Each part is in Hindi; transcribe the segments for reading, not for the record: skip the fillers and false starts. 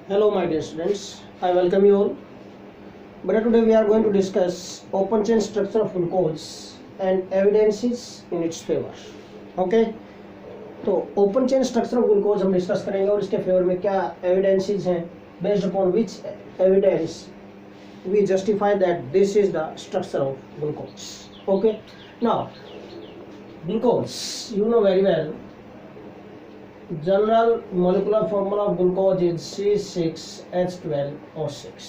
Hello my dear students, I welcome you all. But today we are going to discuss open chain structure of glucose and evidences in its favor. Okay? तो open chain structure of glucose हम डिस्कस करेंगे और इसके फेवर में क्या एविडेंसेस हैं based upon which evidence we justify that this is the structure of glucose. Okay, now glucose you know very well. General molecular formula of glucose is C6H12O6.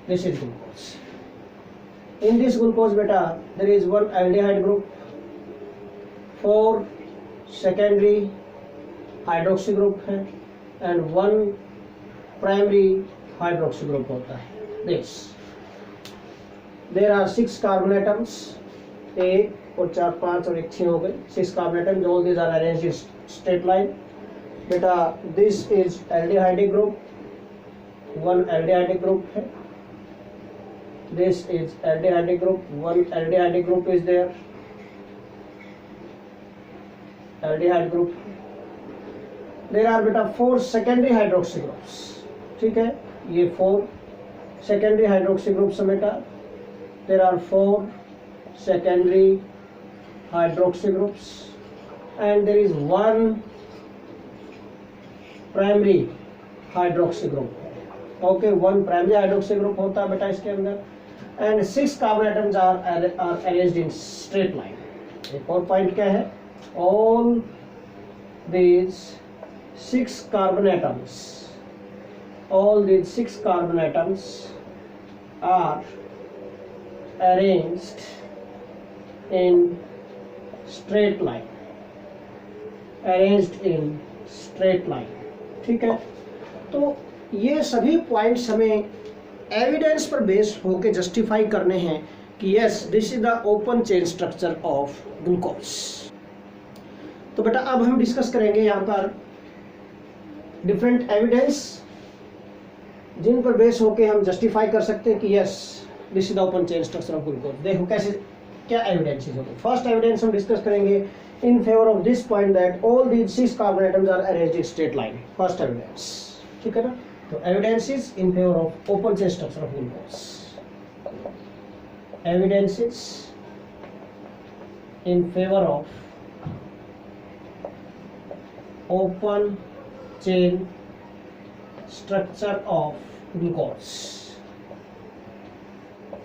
This is glucose. In this glucose beta, there is one aldehyde group, 4 secondary hydroxy group है and one primary hydroxy group होता है. This. There are 6 carbon atoms. 1 और 4 5 और 1 6 हो गए. 6 carbon atoms. All these are arranged in straight line. बेटा this is aldehydic group, one aldehydic group है. This is aldehydic group, one aldehydic group is there. Aldehyde group. There are बेटा 4 सेकेंडरी हाइड्रोक्सी ग्रुप्स. ठीक है, ये 4 सेकेंडरी हाइड्रोक्सी ग्रुप्स है बेटा. There are 4 secondary hydroxy groups and there is one primary hydroxy group. Okay, one primary hydroxy group होता है बेटा इसके अंदर and 6 carbon atoms are arranged in straight line. एक और पॉइंट क्या है, all these 6 carbon atoms, all these 6 carbon atoms are arranged in straight line, arranged in straight line. ठीक है, तो ये सभी पॉइंट्स हमें एविडेंस पर बेस होकर जस्टिफाई करने हैं कि yes this is the open chain structure of glucose. तो बेटा अब हम डिस्कस करेंगे यहाँ पर डिफरेंट एविडेंस जिन पर बेस होकर हम जस्टिफाई कर सकते हैं कि yes this is the open chain structure of glucose. देखो कैसे क्या एविडेंसेस होंगे. फर्स्ट एविडेंस हम डिस्कस करेंगे in favor of this point that all these 6 carbon atoms are arranged in straight line. First evidence. ठीक है ना. तो evidences in favor of open chain structure of glucose. Evidences in favor of open chain structure of glucose.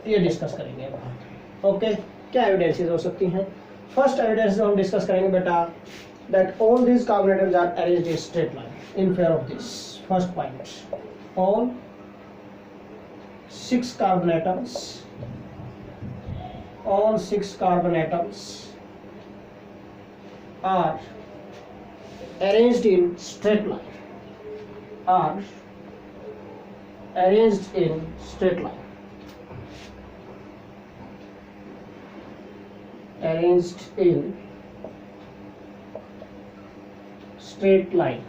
ये डिस्कस करेंगे अब. ओके, क्या एविडेंसेस हो सकती हैं. फर्स्ट एविडेंस जो हम डिस्कस करेंगे बेटा that all these carbon atoms are arranged in straight line in favour of this. First point, all 6 carbon atoms, all 6 carbon atoms are arranged in straight line, are arranged in straight line, arranged in straight line.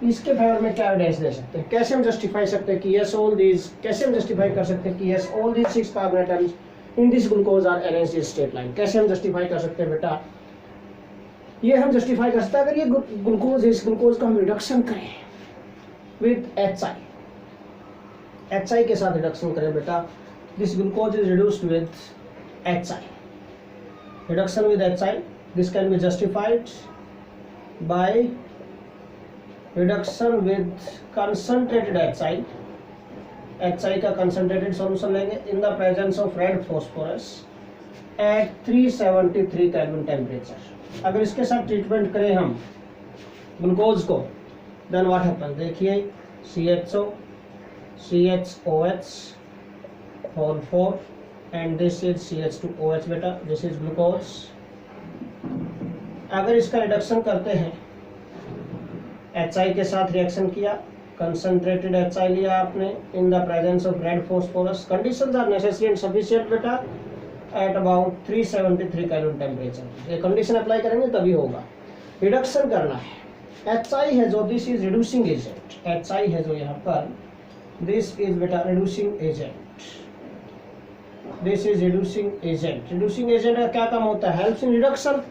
इसके फेवर में क्या एविडेंस दे सकते हैं, कैसे हम जस्टिफाई सकते हैं कि यस ऑल दीज, कैसे हम जस्टिफाई कर सकते हैं कि yes all these 6 carbon atoms in this glucose are arranged in straight line. कैसे हम जस्टिफाई कर सकते हैं बेटा, ये हम जस्टिफाई कर सकते हैं अगर ये ग्लूकोज है, इस ग्लूकोज का हम रिडक्शन करें विद HI के साथ रिडक्शन करें बेटा. This glucose is reduced with HI. Reduction with HI, this can be justified by reduction with concentrated HI. HI का concentrated solution लेंगे in the presence of red phosphorus at 373 Kelvin temperature. अगर इसके साथ ट्रीटमेंट करें हम ग्लूकोज को, then what happens, देखिए CHO, CHOH whole 4 and this is CH2OH बेटा, this is glucose. अगर इसका रिडक्शन करते हैं, HI के साथ रिएक्शन किया, कंसंट्रेटेड HI लिया आपने in the presence of red phosphorus, conditions are necessary and sufficient बेटा एट अबाउट 373 केल्विन टेम्परेचर. ये कंडीशन अप्लाई करेंगे तभी होगा. रिडक्शन करना है, HI है जो this is reducing agent, HI है जो यहाँ पर दिस इज बेटा reducing agent. This is reducing agent. Reducing agent का क्या काम होता है, helps in reduction,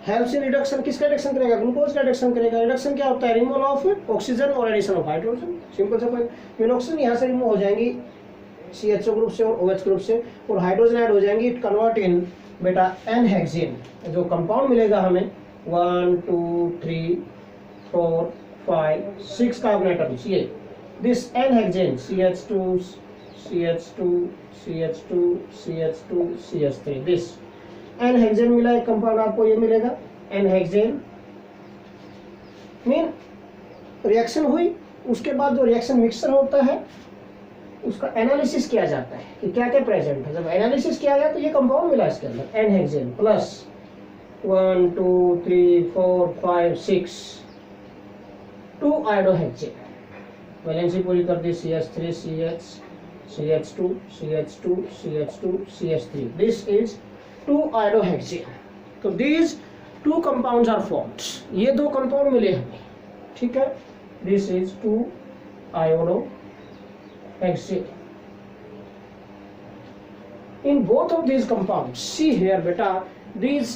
helps in reduction, किसका रिडक्शन करेगा? ग्लूकोज का रिडक्शन करेगा। रिडक्शन क्या होता है? रिमूवल ऑफ ऑक्सीजन और एडिशन ऑफ हाइड्रोजन। सिंपल सा पॉइंट। इन ऑक्सीजन यहाँ से रिमूव हो जाएंगी CHO ग्रुप से और OH ग्रुप से, और हाइड्रोजन ऐड हो जाएंगी। इट कन्वर्ट इन बेटा एन हेक्सेन, जो कंपाउंड मिलेगा हमें 1 2 3 4 5 6 कार्बन एटम्स। ये this n hexane CH2 CH2 CH2 CH2 CH3, this n hexane मिला एक कंपाउंड आपको, ये मिलेगा एन हेक्सेन। मीन रिएक्शन हुई, उसके बाद जो रिएक्शन मिक्सचर होता है उसका एनालिसिस किया जाता है कि क्या क्या प्रेजेंट है। जब एनालिसिस किया गया तो ये कंपाउंड मिला इसके अंदर एन हेक्सेन प्लस 1 2 3 4 5 6 2 आयोडोहेक्सेन, वैलेंसी पूरी कर दी CH3 CH CH2 CH2 CH2 CH3, this is 2 आयोडोहेक्सेन। तो these 2 compounds are formed, ये 2 कंपाउंड मिले हमें, ठीक है। This is 2 आयोडोहेक्सेन। In both of these compounds, see here beta, these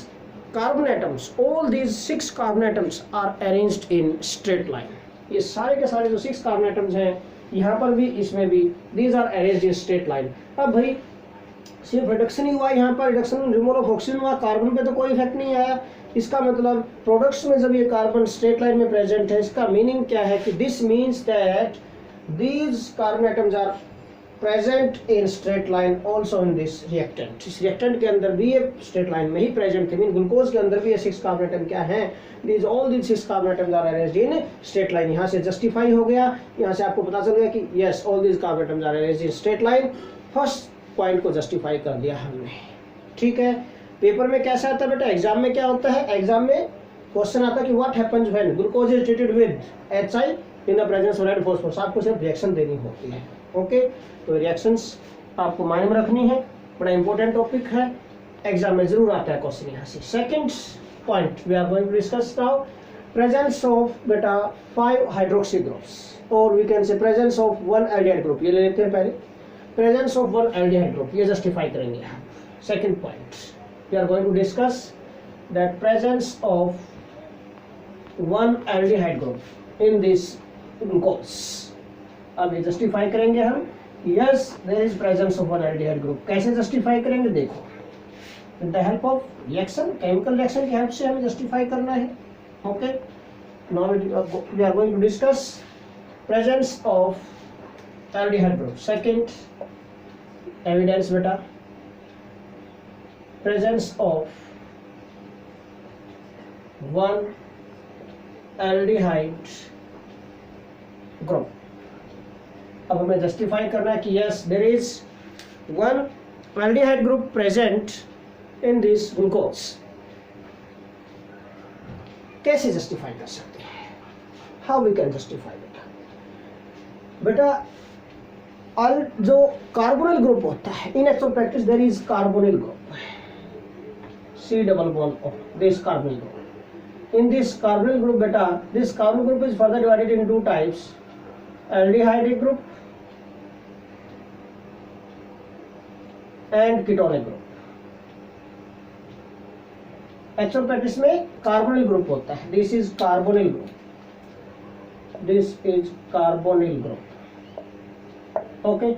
carbon atoms, all these 6 carbon atoms are arranged in straight line। ये सारे के सारे जो 6 carbon atoms हैं, यहाँ पर भी इसमें भी, these are arranged in straight line। अब भाई सिर्फ रिडक्शन ही हुआ, यहाँ पर रिडक्शन रिमूवल ऑफ ऑक्सीजन हुआ, कार्बन पे तो कोई इफेक्ट नहीं आया। इसका मतलब प्रोडक्ट्स में जब ये कार्बन स्ट्रेट लाइन में प्रेजेंट है, इसका मीनिंग क्या है कि this means that these carbon atoms are present in straight line also in this reactant। इस reactant के अंदर भी ये straight line में ही present थे। मीन ग्लूकोज के अंदर भी ये 6 कार्बन एटम क्या हैं? These all these 6 carbon atoms are arranged in straight line। यहाँ से जस्टिफाई हो गया, यहाँ से आपको पता चल गया कि yes all these carbon atoms are arranged in straight line। First point को जस्टिफाई कर दिया हमने, ठीक है। पेपर में कैसा आता है बेटा? एग्जाम में क्या होता है? एग्जाम में क्वेश्चन आता है कि what happens when glucose is treated with HI in the presence of red phosphorus. आपको सिर्फ रिएक्शन देनी होती है, ओके। तो रिएक्शंस आपको माइंड में रखनी है, बड़ा इंपॉर्टेंट टॉपिक है, एग्जाम में जरूर आता है क्वेश्चन यहाँ से। Second point we are going to discuss now, presence of बेटा 5 हाइड्रोक्सी ग्रुप्स, और we can say presence of 1 aldehyde group. ये ले लेते हैं पहले, प्रेजेंस ऑफ 1 एल्डिहाइड ग्रुप, ये जस्टिफाई करेंगे हम। Second point we are going to discuss that presence of 1 aldehyde group in this glucose. अब ये जस्टिफाई करेंगे हम, yes there is presence of 1 aldehyde group. कैसे जस्टिफाई करेंगे? देखो, with the help of reaction, chemical reaction की हेल्प से हमें जस्टिफाई करना है, okay. Now we are going to discuss presence of aldehyde group. Second evidence बेटा, प्रेजेंस ऑफ 1 एल्डिहाइड ग्रुप। अब हमें जस्टिफाई करना है कि yes there is 1 aldehyde group present in this glucose. कैसे जस्टिफाई कर सकते हैं? हाउ वी कैन जस्टिफाई बेटा? ऑल जो कार्बोनिल ग्रुप होता है, इन actual practice there is carbonyl group, C double bond of this carbonyl group। In this carbonyl group beta, this carbonyl group is further divided into 2 types, aldehyde group and ketonic group। Actual practice में कार्बोनिल ग्रुप होता है, this is carbonyl group, this is carbonyl group, okay.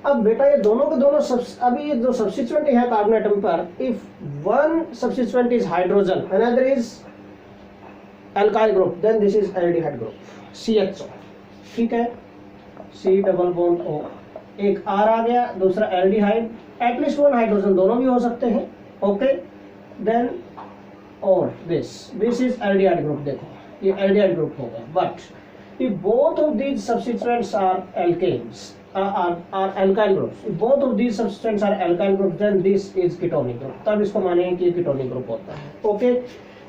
अब बेटा ये दोनों के दोनों अभी ये जो सब्स्टिट्यूएंट है कार्बन एटम पर, if one substituent is hydrogen, another is alkyl group, then this is aldehyde group, CHO, ठीक है। C डबल बॉन्ड O, एक R आ गया, दूसरा एल्डिहाइड, एटलीस्ट 1 हाइड्रोजन, दोनों भी हो सकते हैं, ओके। देन और दिस इज एल्डिहाइड ग्रुप। देखो ये एल्डिहाइड ग्रुप हो गया, but if both of these substituents are alkanes are alkyl groups, if both of these substances are alkyl groups, then this is ketonic group। तब इसको मानेंगे कि ketonic group होता है, okay.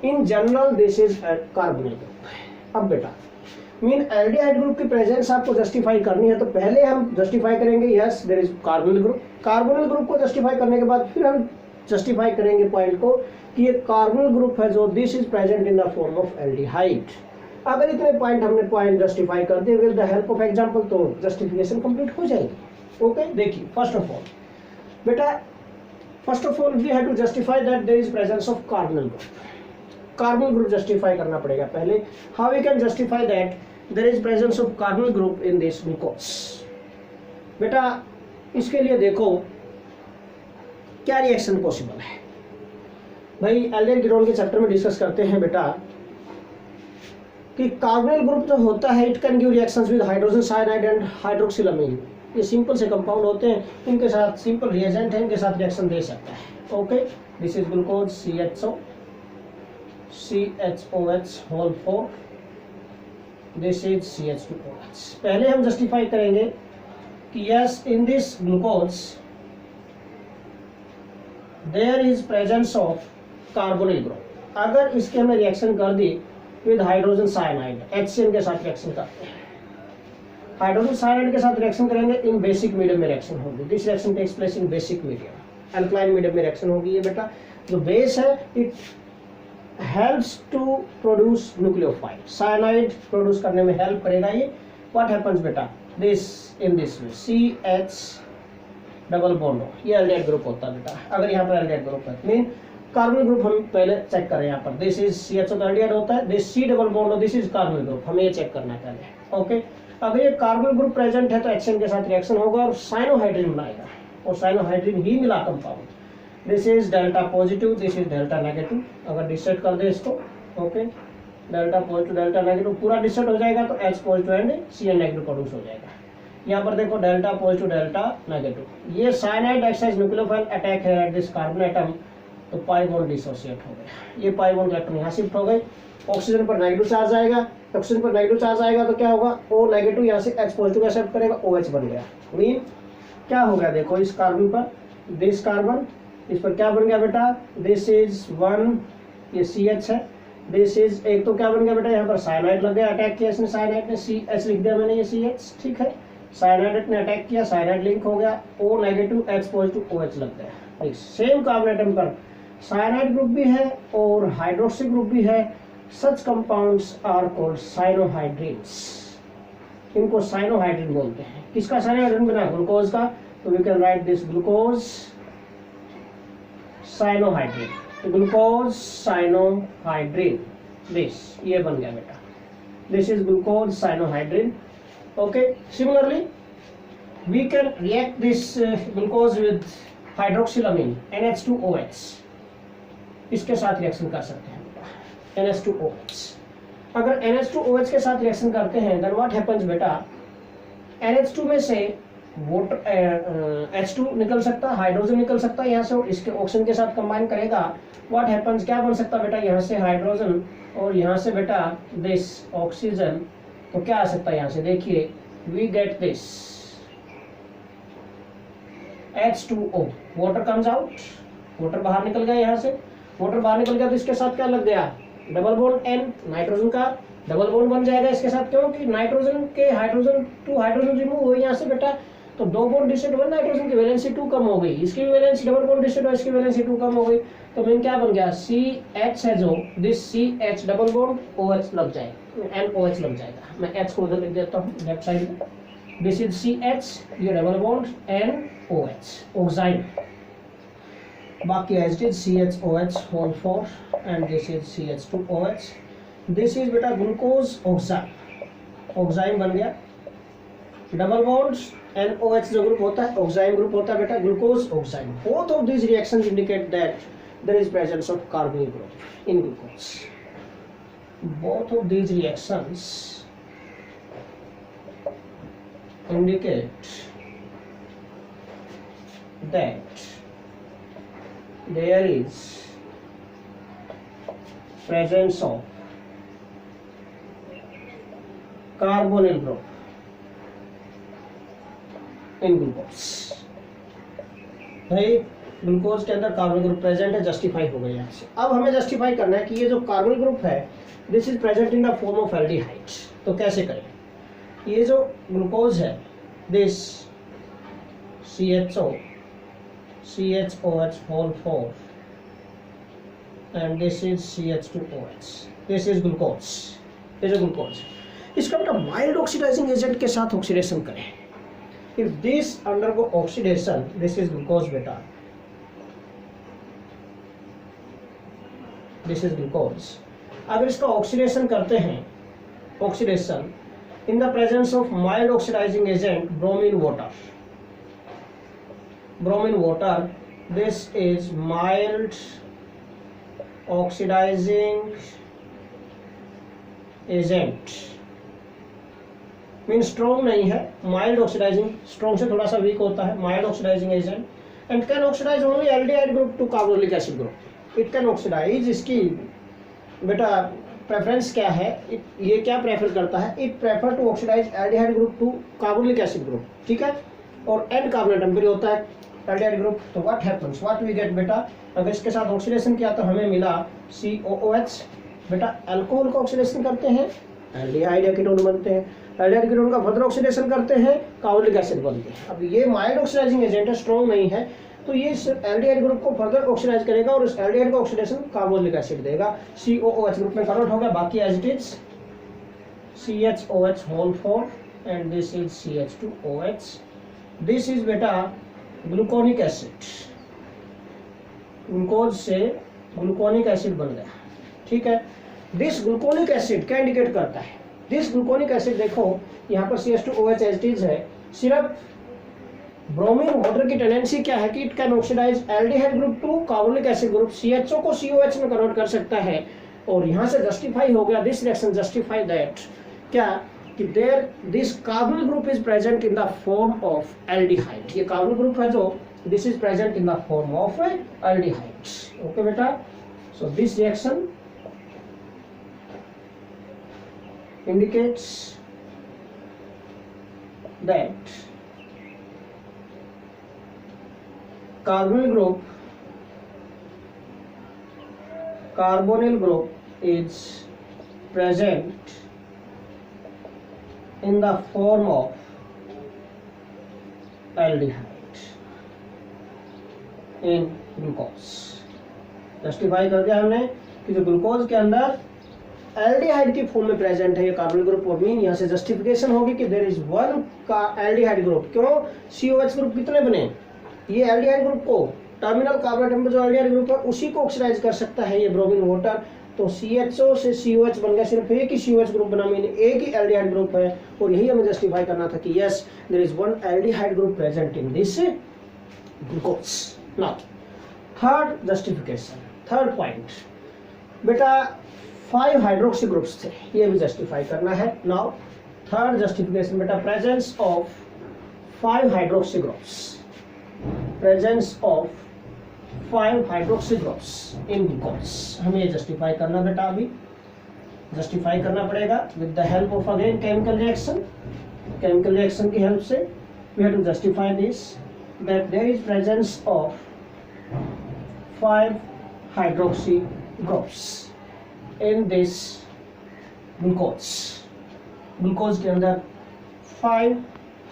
In general this is carbonyl group. अब बेटा मीन एल्डिहाइड ग्रुप की प्रेजेंस आपको जस्टिफाई करनी है, तो पहले हम जस्टिफाई करेंगे yes there is carbonyl group. Carbonyl group को जस्टिफाई करने के बाद फिर हम जस्टिफाई करेंगे पॉइंट को कि ये कार्बोनिल ग्रुप है जो this is present in the form of aldehyde. अगर इतने पॉइंट हमने पॉइंट जस्टिफाई कर दिए with the help of example, तो जस्टिफिकेशन कंप्लीट हो जाएगी, ओके। देखिए फर्स्ट ऑफ ऑल बेटा, first of all we have to justify that there is presence of carbonyl group. Carbon group justify करना पड़ेगा पहले। How we can justify that there is presence of carbon group in this glucose. बेटा इसके लिए देखो क्या रिएक्शन पॉसिबल है। भाई एल्डिहाइड कीटोन के चैप्टर में डिस्कस करते हैं बेटा कि कार्बोनिल ग्रुप जो होता है it can give reactions with hydrogen cyanide and hydroxylamine. ये सिंपल से कंपाउंड होते हैं, इनके साथ सिंपल रिएजेंट है, इनके साथ रिएक्शन दे सकता है। Okay, this is glucose CHOH whole 4, this is CH2OH। पहले हम जस्टिफाई करेंगे कि yes in this glucose there is presence of carbonyl group. अगर इसके हमने रिएक्शन कर दी विद हाइड्रोजन साइनाइड, HCN के साथ रिएक्शन करते हैं, हाइड्रोजन साइनाइड के साथ रिएक्शन करेंगे, इन बेसिक मीडियम में रिएक्शन होगी। This reaction takes place in basic medium, alkaline medium में रिएक्शन होगी। ये बेटा जो बेस है it helps to produce nucleophile, cyanide produce करने में हेल्प करेगा ये। व्हाट हैपेंस बेटा this in this way CH double bond, ये एल्डिहाइड ग्रुप होता है बेटा। अगर यहाँ पर एल्डिहाइड ग्रुप है मीन कार्बन ग्रुप हम पहले चेक करें। यहाँ पर दिस इज CHO का एल्डिहाइड होता है, this C double bond, this is carbon group, हमें ये चेक करना है पहले। ओके, अगर ये कार्बन ग्रुप प्रेजेंट है तो HCN के साथ रिएक्शन होगा और साइनोहाइड्रिन बनाएगा, और साइनोहाइड्रिन ही मिला compound. This is delta positive, this is delta negative. अगर डिस्टेट कर दे इसको, okay, delta positive delta negative पूरा डिस्टेट हो जाएगा तो H positive and Cn negative produce हो जाएगा। यहाँ पर देखो डेल्टा पॉजिटिव डेल्टा नेगेटिव, ये साइनाइड एक्साइज न्यूक्लियोफाइल अटैक है एट दिस कार्बन एटम, तो पाई बॉन्ड डिसोसिएट हो गया। ये पाई बॉन्ड इलेक्ट्रॉन यहाँ शिफ्ट हो गए, ऑक्सीजन पर नेगेटिव चार्ज आएगा, ऑक्सीजन पर नेगेटिव चार्ज आएगा तो क्या होगा, O नेगेटिव यहाँ से H पॉजिटिव एक्सेप्ट करेगा, OH बन गया। मीन क्या हो गया देखो इस कार्बन पर, दिस कार्बन इस पर क्या बन गया बेटा, दिस इज 1, ये CH है, दिस इज एक तो क्या बन गया बेटा यहाँ पर साइनाइड लग गया, अटैक किया इसने साइनाइड ने, CH लिख दिया मैंने, ये CH ठीक है, साइनाइड ने अटैक किया, साइनाइड लिंक हो गया, O negative H positive OH लग गया। सेम कार्बन एटम पर साइनाइड ग्रुप भी है और हाइड्रोक्सी ग्रुप भी है। सच कंपाउंड्स आर कॉल्ड साइनोहाइड्रिन्स, इनको साइनोहाइड्रिन बोलते हैं। किसका साइनोहाइड्रिन बना, ग्लूकोज का, तो we can write this glucose cyanohydrin, glucose cyanohydrin, this ये बन गया बेटा, this is glucose cyanohydrin. Okay, similarly we can react this glucose with hydroxylamine NH2OH, इसके साथ रिएक्शन कर सकते हैं NH2OH। अगर NH2OH के साथ रिएक्शन करते हैं then what happens बेटा, NH2 में से वाटर H2 निकल सकता है, हाइड्रोजन निकल सकता है यहाँ से, और इसके ऑक्सीजन के साथ कंबाइन करेगा। व्हाट हैपेंस, क्या बन सकता है बेटा, यहाँ से हाइड्रोजन और यहाँ से बेटा दिस ऑक्सीजन, तो क्या आ सकता है यहाँ से, देखिए we get this H2O, water comes out, water बाहर निकल गया यहाँ से, वाटर बाहर निकल गया तो इसके साथ क्या लग गया, डबल बॉन्ड N, नाइट्रोजन का डबल बॉन्ड बन जाएगा इसके साथ, क्योंकि नाइट्रोजन के हाइड्रोजन 2 हाइड्रोजन रिमूव हुए यहाँ से बेटा, तो 2 बॉन्ड डिस्टेंट हुए, नाइट्रोजन की वैलेंसी 2 कम हो गई, इसकी भी वैलेंसी, डबल बॉन्ड डिस्टेंट हुआ, इसकी वैलेंसी 2 कम हो गई, तो मीन क्या बन गया, CH है जो, this CH double bond OH लग जाएगा, NOH लग जाएगा। मैं H को उधर लिख देता हूँ लेफ्ट साइड में, दिस इज CH, ये डबल बॉन्ड NOH, ऑक्साइड, बाकी as it is CHOH whole 4 and this is CH2OH। This is बेटा ग्लूकोज ऑक्साइड, ऑक्साइड बन गया, डबल बॉन्ड NOH जो ग्रुप होता है ऑक्साइड ग्रुप होता है बेटा, glucose oxide. Both of these reactions indicate that there is presence of carbonyl group in glucose. Both of these reactions indicate that there is presence of carbonyl group in glucose. भाई ग्लूकोज के अंदर कार्बन ग्रुप प्रेजेंट है, जस्टिफाई हो गया यहाँ से। अब हमें जस्टिफाई करना है कि ये जो कार्बन ग्रुप है this is present in the form of aldehyde, तो कैसे करें। ये जो ग्लूकोज है this CHOH whole 4 and this is CH2OH, this is glucose, ये जो ग्लूकोज इसका बेटा माइल्ड ऑक्सीडाइजिंग एजेंट के साथ ऑक्सीडेशन करें। If this undergo oxidation, this is glucose beta, this is glucose, अगर इसका ऑक्सीडेशन करते हैं, oxidation in the presence of mild oxidizing agent bromine water, bromine water, this is mild oxidizing agent, mean strong नहीं है, माइल्ड ऑक्सीडाइजिंग, स्ट्रॉन्ग से थोड़ा सा वीक होता है, mild oxidizing agent, and can oxidize only aldehyde group to carbonic acid group. It can oxidize, इसकी बेटा प्रेफरेंस क्या है, ये क्या प्रेफर करता है, it prefer to oxidize aldehyde group to carbonic acid group, ठीक है, और एंड कार्बोनेट टेम्परेचर होता है एल्डिहाइड ग्रुप। तो what happens, what we get बेटा, अगर इसके साथ ऑक्सीडेशन किया तो हमें मिला COOH, बेटा अल्कोहल का ऑक्सीडेशन करते हैं एल्डिहाइड या कीटोन बनते हैं, एल्डिहाइड कीटोन का फर्दर ऑक्सीडेशन करते हैं कार्बोनिक एसिड बनते हैं। अब ये माइल्ड ऑक्सीडाइजिंग एजेंट है, स्ट्रॉन्ग नहीं है, तो ये इस एल्डिहाइड ग्रुप को फर्दर ऑक्सीडाइज करेगा और इस एल्डिहाइड का ऑक्सीडेशन कार्बोनिक एसिड देगा, COOH ग्रुप में कन्वर्ट होगा, बाकी as it is CHOH whole 4 and this is CH2OH, this is बेटा ग्लूकोनिक एसिड, ग्लूकोज से ग्लूकोनिक एसिड बन गया, ठीक है। दिस ग्लूकोनिक एसिड क्या इंडिकेट करता है, दिस ग्लूकोनिक एसिड देखो यहाँ पर CH2OH एज इट इज है, सिर्फ ब्रोमीन वाटर की टेंडेंसी क्या है कि it can oxidize aldehyde group to carbonic acid group, CHO को COH में कन्वर्ट कर सकता है, और यहाँ से जस्टिफाई हो गया, दिस रिएक्शन जस्टिफाई दैट क्या कि there this carbonyl group is present in the form of aldehyde, ये कार्बोनिल ग्रुप है जो this is present in the form of aldehyde, okay बेटा। सो this reaction indicates that carbonyl group is present in the form of aldehyde in glucose। Justify कर दिया हमने कि जो ग्लूकोज के अंदर एल्डिहाइड की फॉर्म में प्रेजेंट है ये कार्बोनिल ग्रुप, और मीन यहाँ से जस्टिफिकेशन होगी कि देयर इज वन का एल्डिहाइड ग्रुप। क्यों, COH ग्रुप कितने बने, ये एल्डिहाइड ग्रुप को टर्मिनल कार्बोनेट में जो एल्डिहाइड ग्रुप है उसी को ऑक्सीडाइज कर सकता है ये ब्रोमीन वाटर, तो CHO से COH बन गया, सिर्फ एक ही COH ग्रुप बना, मीन एक ही एल्डिहाइड ग्रुप है, और यही हमें जस्टिफाई करना था कि yes there is one aldehyde group present in this glucose. Now third justification, third point बेटा 5 हाइड्रोक्सी ग्रुप्स थे, ये भी जस्टिफाई करना है। नाउ थर्ड जस्टिफिकेशन बेटा presence of 5 hydroxy groups, presence of 5 hydroxy groups in glucose, हमें ये जस्टिफाई करना बेटा, अभी जस्टिफाई करना पड़ेगा with the help of again chemical reaction, chemical reaction की हेल्प से we have to justify this that there is presence of 5 hydroxy groups in this glucose, glucose के अंदर 5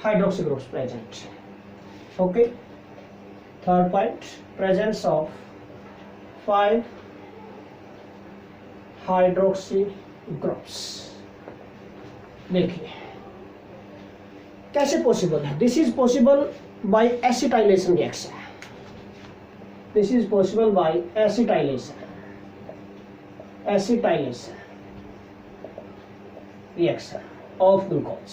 hydroxy groups present, okay। third point presence of 5 hydroxy groups। देखिए कैसे पॉसिबल है, this is possible bye acetylation reaction, this is possible bye acetylation reaction of glucose.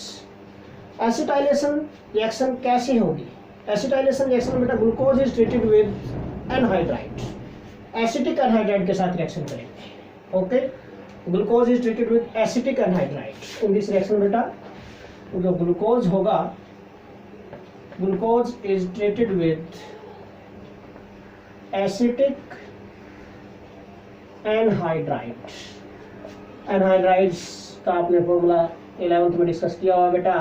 Acetylation reaction कैसे होगी, एसिटाइलेशन रिएक्शन बेटा glucose is treated with anhydride, acetic anhydride के साथ रिएक्शन करेंगे, okay. Glucose is treated with acetic anhydride in this reaction बेटा, जो ग्लूकोज होगा, glucose is treated with acetic anhydride, anhydrides का आपने फॉर्मूला 11th में डिस्कस किया हुआ बेटा,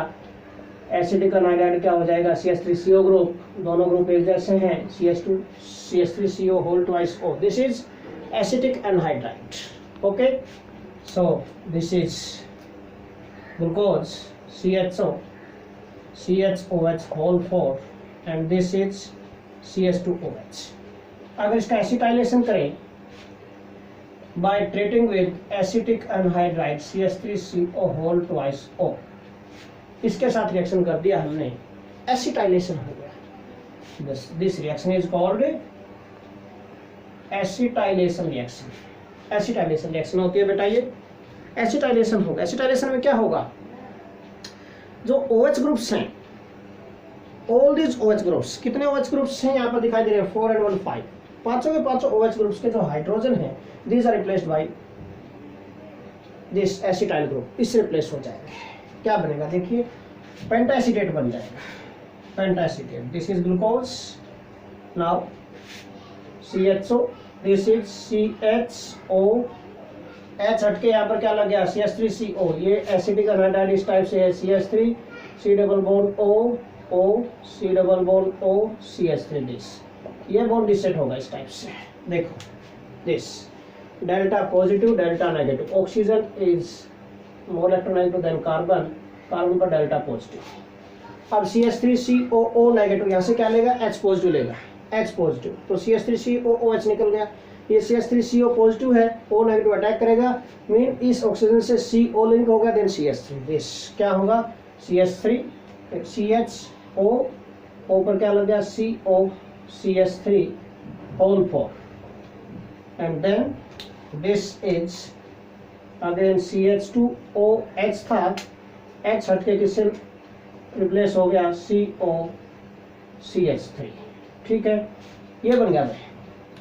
एसिटिक एनहाइड्राइड क्या हो जाएगा, CH3CO ग्रुप, दोनों ग्रुप एक जैसे हैं, CH3CO whole twice O, this is acetic anhydride, okay. So this is glucose CHOH whole 4 and this is CH2OH। अगर इसका एसिटाइलेशन करें by treating with acetic anhydride CH3CO whole twice O, इसके साथ रिएक्शन कर दिया हमने, एसिटाइलेशन हो गया, this reaction is called acetylation reaction, acetylation reaction होती है बेटा, ये एसिटाइलेशन होगा। एसिटाइलेशन में क्या होगा, जो OH ग्रुप्स हैं, ऑल दीज OH ग्रुप्स, कितने OH ग्रुप्स हैं यहाँ पर दिखाई दे रहे हैं, 4 and 1 5, पांचों के पांचों OH ग्रुप्स के जो हाइड्रोजन है, these are replaced by this acetyl group, इससे रिप्लेस हो जाएंगे। क्या बनेगा देखिए, पेंटाएसिटेट बन जाएगा, pentaacetate. This is glucose, now CHO, this is CHO, H हटके यहाँ पर क्या लग गया, CH3CO, ये एसिडिक अनहाइड्राइड इस टाइप से है, CH3, C double bond O, C double bond O, CH3, this, ये बॉन्ड डिसेट होगा इस टाइप से। देखो this delta positive, delta negative, oxygen is more electronegative than carbon, carbon पर डेल्टा पॉजिटिव। अब CH3COO नेगेटिव, यहाँ से क्या लेगा, H पॉजिटिव लेगा, H पॉजिटिव, तो CH3COOH निकल गया, ये CH3CO पॉजिटिव है, O नेगेटिव अटैक करेगा, मीन इस ऑक्सीजन से CO लिंक होगा, देन CH3, दिस क्या होगा, CH3, CHO, O पर क्या लग गया, CO, CH3 whole 4, and then this is again CH2OH था, H हटके किससे रिप्लेस हो गया, CO, CH3, ठीक है, ये बन गया भाई।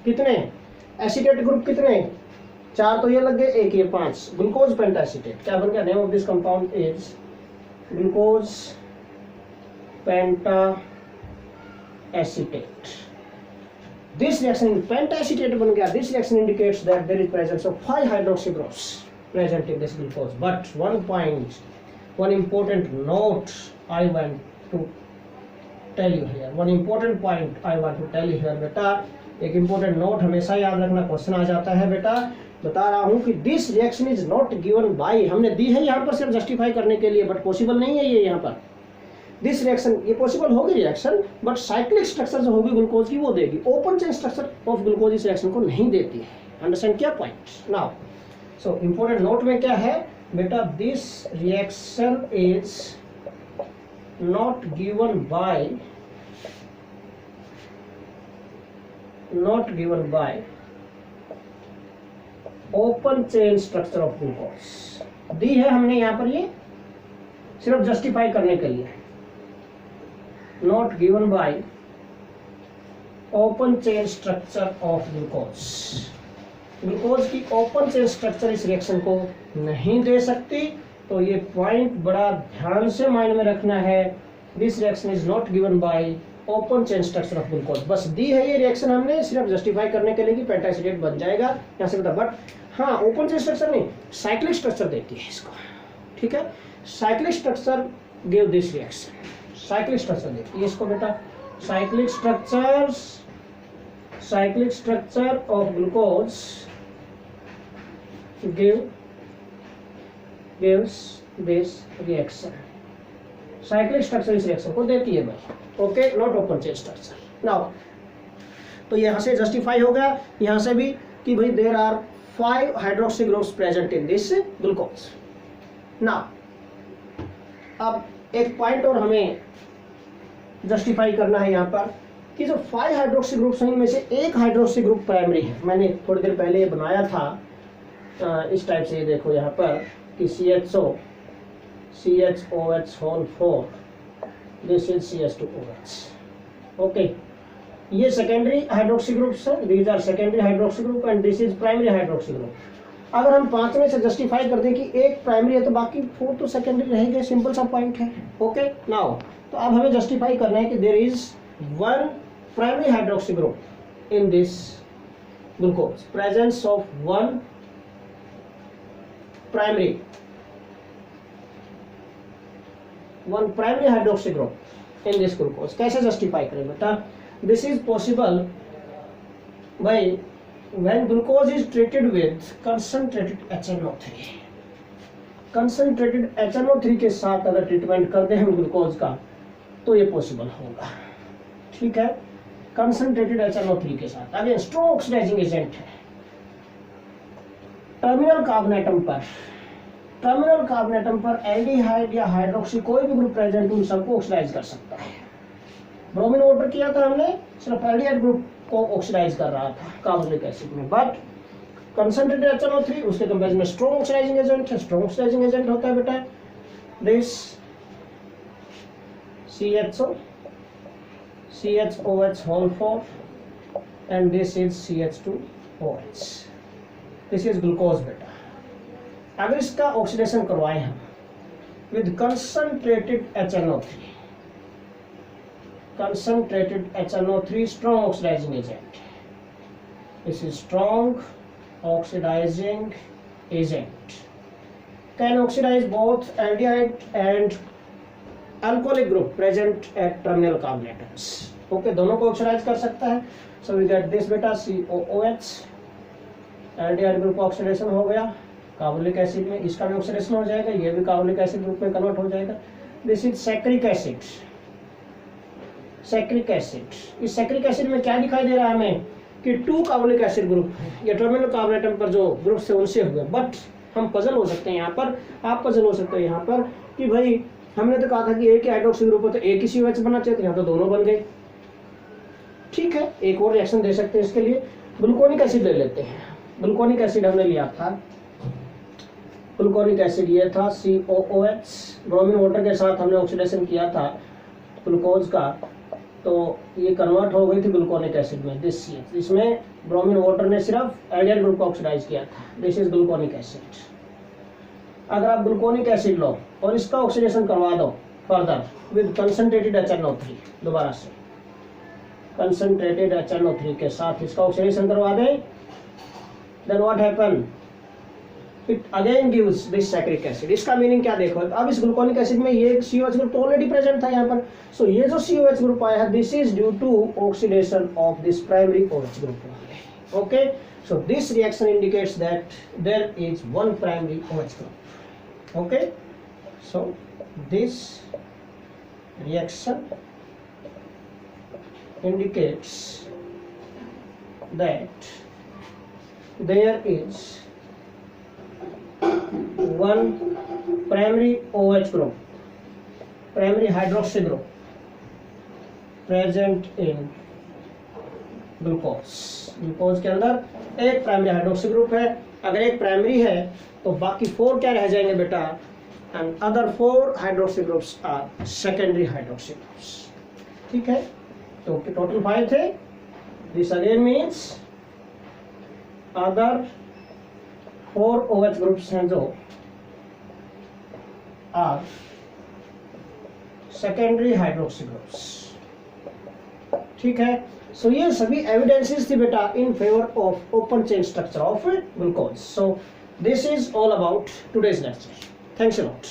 कितने एसिटेट ग्रुप, कितने, 4 तो ये लग गए, एक ये 5, ग्लूकोज पेंटाएसिटेट। क्या बन गया, name of this compound is glucose pentaacetate. This reaction pentacetate बन गया। This reaction indicates that there is presence of 5 hydroxy groups present in this glucose. But one point, one important note I want to tell you here. One important point I want to tell you here, बेटा, एक important note हमेशा याद रखना, क्वेश्चन आ जाता है बेटा। बता रहा हूँ कि this reaction is not given by, हमने दी है यहाँ पर सिर्फ जस्टिफाई करने के लिए, बट पॉसिबल नहीं है ये यहाँ पर। दिस रिएक्शन, ये पॉसिबल होगी रिएक्शन, बट साइक्लिक स्ट्रक्चर जो होगी ग्लूकोज की वो देगी, open chain structure of glucose इस रिएक्शन को नहीं देती है। अंडरस्टैंड क्या point now. So important note में क्या है बेटा, this reaction is not given by open chain structure of glucose. दी है हमने यहाँ पर, ये सिर्फ जस्टिफाई करने के लिए, not given by open chain structure of glucose। Glucose की ओपन चेन स्ट्रक्चर इस रिएक्शन को नहीं दे सकती, तो ये पॉइंट बड़ा ध्यान से माइंड में रखना है। This reaction is not given by open chain structure of glucose. बस दी है ये रिएक्शन हमने सिर्फ जस्टिफाई करने के लिए कि पेंटाएसिटेट बन जाएगा यहाँ से बता, बट हाँ ओपन चेन स्ट्रक्चर नहीं, साइक्लिक स्ट्रक्चर देती है इसको, ठीक है। Cyclic structure give this reaction, cyclic structure देखिए इसको बेटा, cyclic structure of glucose gives this reaction. Cyclic structure इस रिएक्शन को देती है भाई, okay, not open chain structure. Now तो यहाँ से जस्टिफाई हो गया, यहाँ से भी कि भाई there are 5 hydroxy groups present in this glucose. Now अब एक पॉइंट और हमें जस्टिफाई करना है यहाँ पर कि जो 5 हाइड्रोक्सी ग्रुप्स हैं इनमें से एक हाइड्रोक्सी ग्रुप प्राइमरी है। मैंने थोड़ी देर पहले बनाया था इस टाइप से, ये देखो यहाँ पर कि CHOH whole 4, this is CH2OH, okay. ये सेकेंडरी हाइड्रोक्सी ग्रुप्स है, these are secondary hydroxy group and this is primary hydroxy group. अगर हम 5 में से जस्टिफाई कर दें कि एक प्राइमरी है तो बाकी 4 तो सेकेंडरी रहेंगे, सिंपल सा पॉइंट है, ओके। नाउ तो अब हमें जस्टिफाई करना है कि there is 1 primary hydroxy group in this glucose, presence of 1 primary hydroxy group in this glucose. कैसे जस्टिफाई करें बेटा, this is possible by when glucose is treated with concentrated HNO3। Concentrated HNO3 के साथ अगर ट्रीटमेंट करते हैं ग्लूकोज का तो ये पॉसिबल होगा, ठीक है। कंसंट्रेटेड HNO3 के साथ, अगेन स्ट्रॉन्ग ऑक्सीडाइजिंग एजेंट है। टर्मिनल कार्बोनेटम पर एल्डिहाइड या हाइड्रोक्सी कोई भी ग्रुप प्रेजेंट उन सबको ऑक्सीडाइज कर सकता है। ब्रोमीन वाटर किया था हमने, सिर्फ एल्डिहाइड ग्रुप को ऑक्सीडाइज कर रहा था कार्बोनिक एसिड में, बट कंसंट्रेटेड HNO3 उसके कंपेरिजन में स्ट्रॉन्ग ऑक्सीडाइजिंग एजेंट है, स्ट्रॉन्ग ऑक्सीडाइजिंग एजेंट होता है बेटा this CHOH whole 4 and this is CH2OH, this is glucose बेटा। अगर इसका ऑक्सीडेशन करवाए हम with concentrated HNO3 strong oxidizing agent, this is strong oxidizing agent, can oxidize both aldehyde and alcoholic group present at terminal carbon atoms। Okay, दोनों को ऑक्सीडाइज कर सकता है। सो वी गेट दिस बेटा COOH, एल्डिहाइड ग्रुप ऑक्सीडेशन हो गया कार्बोनिक एसिड में, इसका भी ऑक्सीडेशन हो जाएगा, ये भी कार्बोनिक एसिड ग्रुप में कन्वर्ट हो जाएगा। This is saccharic acid. इस सैक्रिक एसिड में क्या दिखाई दे रहा है हमें कि 2 कार्बोनिक एसिड ग्रुप है, ये टर्मिनल कार्बन एटम पर जो ग्रुप से उनसे हुए, बट हम पजल हो सकते हैं यहाँ पर, आप पजल हो सकते हैं यहाँ पर कि भाई हमने तो कहा था कि एक ही हाइड्रोक्सी ग्रुप हो तो एक ही COH बनना चाहिए, तो यहाँ तो दोनों बन गए। ठीक है, एक और रिएक्शन दे सकते हैं इसके लिए, ग्लूकोनिक एसिड ले लेते हैं। ग्लूकोनिक एसिड हमने लिया था, ग्लूकोनिक एसिड ये था COOH, ब्रोमीन वाटर के साथ हमने ऑक्सीडेशन किया था ग्लूकोज का, तो ये कन्वर्ट हो गई थी ग्लूकोनिक एसिड में दिस CH, इसमें ब्रोमीन वाटर ने सिर्फ एल्डिहाइड ग्रुप को ऑक्सीडाइज किया था, दिस इज ग्लूकोनिक एसिड। अगर आप ग्लूकोनिक एसिड लो और इसका ऑक्सीडेशन करवा दो फर्दर विद कंसंट्रेटेड HNO3, दोबारा से कंसंट्रेटेड HNO3 के साथ इसका ऑक्सीडेशन करवा दें, then what happen, it again gives this saccharic acid. इसका मीनिंग क्या देखो, अब इस ग्लूकोनिक एसिड में ये COH ग्रुप ऑलरेडी प्रेजेंट था यहाँ पर, सो ये जो COH ग्रुप आया है this is due to oxidation of this primary OH group. Okay, so this reaction indicates that there is one primary OH group. Okay, so this reaction indicates that there is one primary OH group, primary hydroxy group present in glucose. Glucose के अंदर एक प्राइमरी हाइड्रोक्सी ग्रुप है, अगर एक प्राइमरी है तो बाकी 4 क्या रह जाएंगे बेटा, and other 4 hydroxy groups are secondary hydroxy groups. ठीक है, तो टोटल 5 थे। This again means other 4 OH groups हैं जो आर सेकेंडरी हाइड्रोक्सी ग्रुप्स। ठीक है, सो ये सभी एविडेंसेस थी बेटा इन favour of open chain structure of glucose. So this is all about today's lecture. Thanks a lot.